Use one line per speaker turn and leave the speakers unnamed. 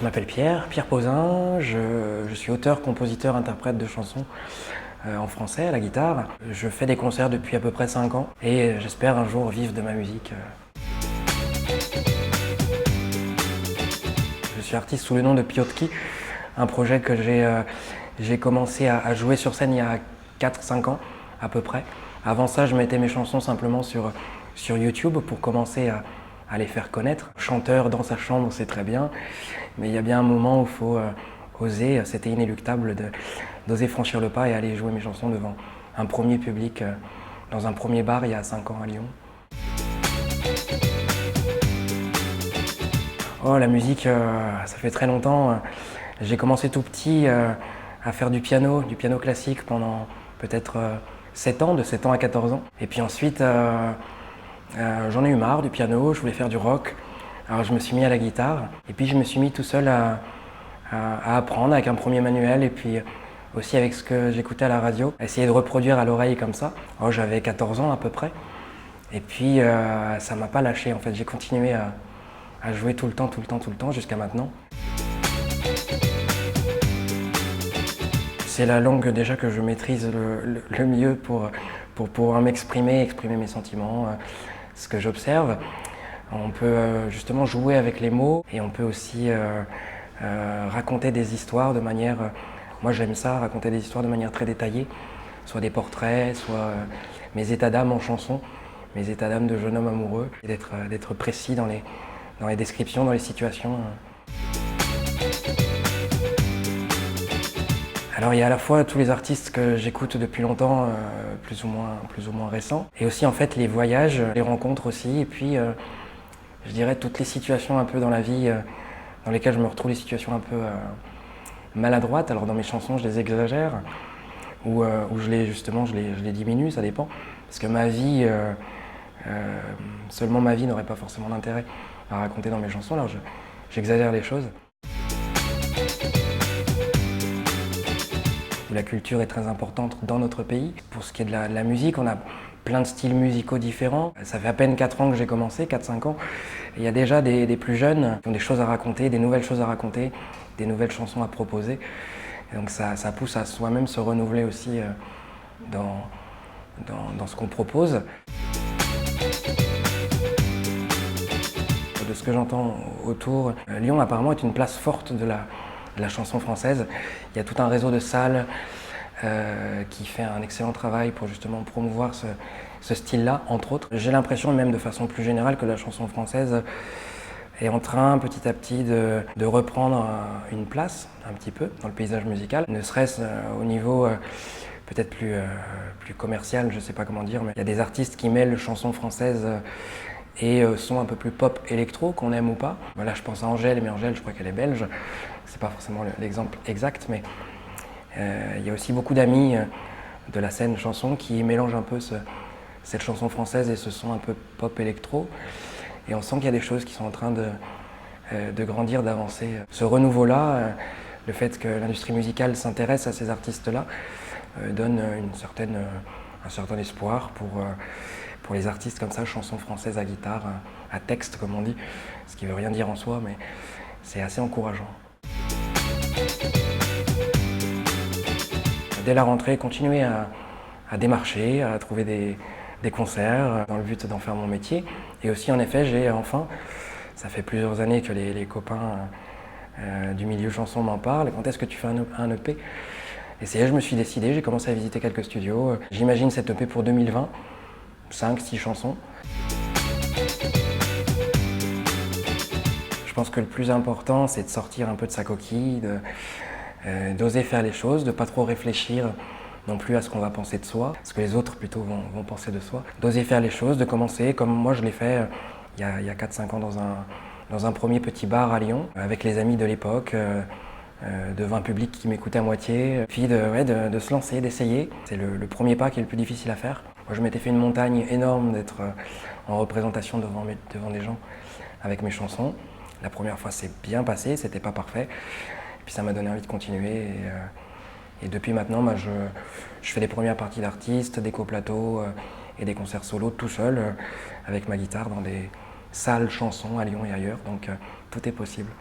m'appelle Pierre Posin, je suis auteur, compositeur, interprète de chansons en français à la guitare. Je fais des concerts depuis à peu près 5 ans et j'espère un jour vivre de ma musique. Je suis artiste sous le nom de Piotki, un projet que j'ai commencé à jouer sur scène il y a 4-5 ans à peu près. Avant ça, je mettais mes chansons simplement sur YouTube pour commencer à les faire connaître. Chanteur dans sa chambre, c'est très bien, mais il y a bien un moment où il faut oser, c'était inéluctable d'oser franchir le pas et aller jouer mes chansons devant un premier public dans un premier bar il y a 5 ans à Lyon. Oh, la musique, ça fait très longtemps. J'ai commencé tout petit à faire du piano classique pendant peut-être 7 ans, de 7 ans à 14 ans. Et puis ensuite, j'en ai eu marre du piano, je voulais faire du rock. Alors je me suis mis à la guitare et puis je me suis mis tout seul à apprendre avec un premier manuel et puis aussi avec ce que j'écoutais à la radio, à essayer de reproduire à l'oreille comme ça. Alors j'avais 14 ans à peu près et puis ça m'a pas lâché en fait, j'ai continué à jouer tout le temps jusqu'à maintenant. C'est la langue déjà que je maîtrise le mieux pour pouvoir exprimer mes sentiments, ce que j'observe. On peut justement jouer avec les mots et on peut aussi raconter des histoires de manière, moi j'aime ça, raconter des histoires de manière très détaillée, soit des portraits, soit mes états d'âme en chanson, mes états d'âme de jeune homme amoureux, et d'être précis dans les descriptions, dans les situations. Alors il y a à la fois tous les artistes que j'écoute depuis longtemps, plus ou moins récents, et aussi en fait les voyages, les rencontres aussi, et puis je dirais toutes les situations un peu dans la vie dans lesquelles je me retrouve, les situations un peu maladroites. Alors dans mes chansons je les exagère, ou je les diminue, ça dépend, parce que ma vie, seulement ma vie n'aurait pas forcément d'intérêt à raconter dans mes chansons, alors j'exagère les choses. La culture est très importante dans notre pays. Pour ce qui est de la musique, on a plein de styles musicaux différents. Ça fait à peine 4 ans que j'ai commencé, 4-5 ans. Et il y a déjà des plus jeunes qui ont des choses à raconter, des nouvelles choses à raconter, des nouvelles chansons à proposer. Et donc ça pousse à soi-même se renouveler aussi dans ce qu'on propose. De ce que j'entends autour, Lyon apparemment est une place forte de la chanson française. Il y a tout un réseau de salles qui fait un excellent travail pour justement promouvoir ce style-là, entre autres. J'ai l'impression, même de façon plus générale, que la chanson française est en train petit à petit de reprendre une place, un petit peu, dans le paysage musical, ne serait-ce au niveau peut-être plus commercial, je ne sais pas comment dire, mais il y a des artistes qui mêlent chanson française et son un peu plus pop électro, qu'on aime ou pas. Là je pense à Angèle, mais Angèle je crois qu'elle est belge, c'est pas forcément l'exemple exact, mais il y a aussi beaucoup d'amis de la scène chanson qui mélangent un peu cette chanson française et ce son un peu pop électro, et on sent qu'il y a des choses qui sont en train de grandir, d'avancer. Ce renouveau-là, le fait que l'industrie musicale s'intéresse à ces artistes-là, donne un certain espoir pour les artistes comme ça, chansons françaises à guitare, à texte comme on dit, ce qui veut rien dire en soi, mais c'est assez encourageant. Dès la rentrée, continuer à démarcher, à trouver des concerts dans le but d'en faire mon métier. Et aussi en effet, j'ai enfin, ça fait plusieurs années que les copains du milieu chanson m'en parlent, quand est-ce que tu fais un EP? Et c'est là que je me suis décidé, j'ai commencé à visiter quelques studios. J'imagine cet EP pour 2020. 5-6 chansons. Je pense que le plus important, c'est de sortir un peu de sa coquille, d'oser faire les choses, de ne pas trop réfléchir non plus à ce qu'on va penser de soi, ce que les autres plutôt vont penser de soi. D'oser faire les choses, de commencer comme moi je l'ai fait il y a 4-5 ans dans un premier petit bar à Lyon, avec les amis de l'époque, devant un public qui m'écoutait à moitié, puis de se lancer, d'essayer. C'est le premier pas qui est le plus difficile à faire. Moi, je m'étais fait une montagne énorme d'être en représentation devant des gens avec mes chansons. La première fois, c'est bien passé, c'était pas parfait. Et puis ça m'a donné envie de continuer. Et depuis maintenant, je fais des premières parties d'artistes, des coplateaux et des concerts solo tout seul avec ma guitare dans des salles chansons à Lyon et ailleurs. Donc tout est possible.